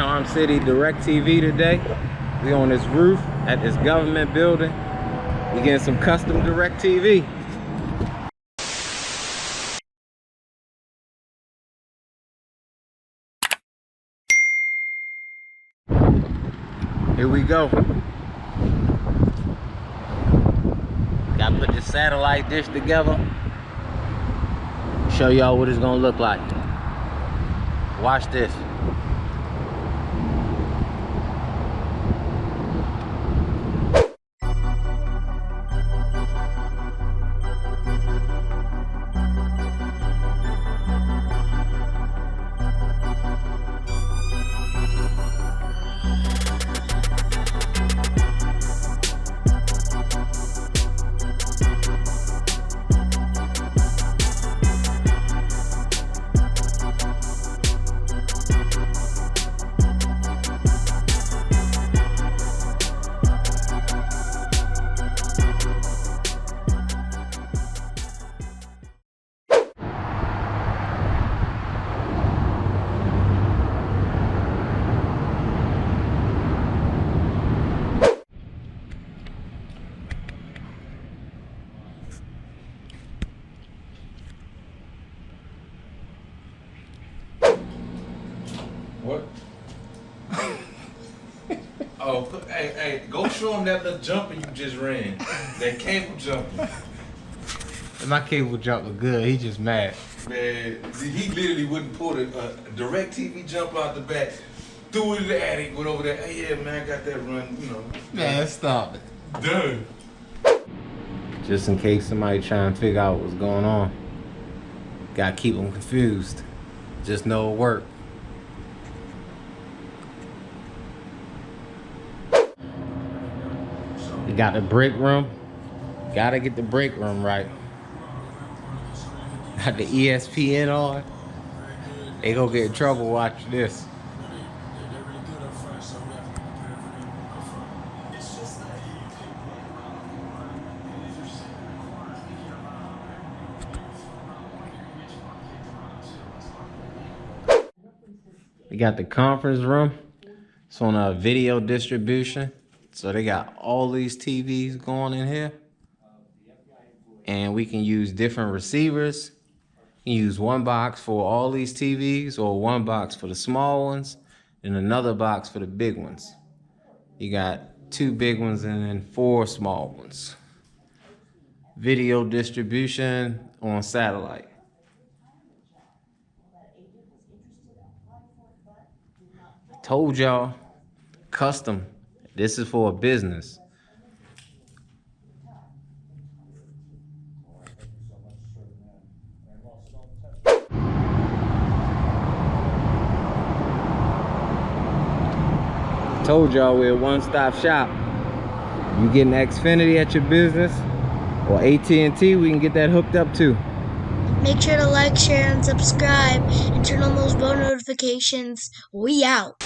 Charm City Directv today. We on this roof at this government building. We getting some custom Directv. Here we go. Gotta put this satellite dish together. Show y'all what it's gonna look like. Watch this. What? Oh, hey, go show him that little jumper you just ran. That cable jumper. My cable jumper good, he just mad. Man, he literally wouldn't pull a Directv jumper out the back, threw it in the attic, went over there. Hey, yeah, man, I got that run, you know. Man, stop it. Done. Just in case somebody trying to figure out what's going on. Gotta keep them confused. Just know it worked. You got the break room. Gotta get the break room right. Got the ESPN on. They gonna get in trouble watching this. We got the conference room. It's on a video distribution. So they got all these TVs going in here. And we can use different receivers. You can use one box for all these TVs, or one box for the small ones, and another box for the big ones. You got 2 big ones and then 4 small ones. Video distribution on satellite. I told y'all, custom. This is for a business. Told y'all we're a one-stop shop. You getting Xfinity at your business or AT&T, we can get that hooked up too. Make sure to like, share, and subscribe, and turn on those bell notifications. We out.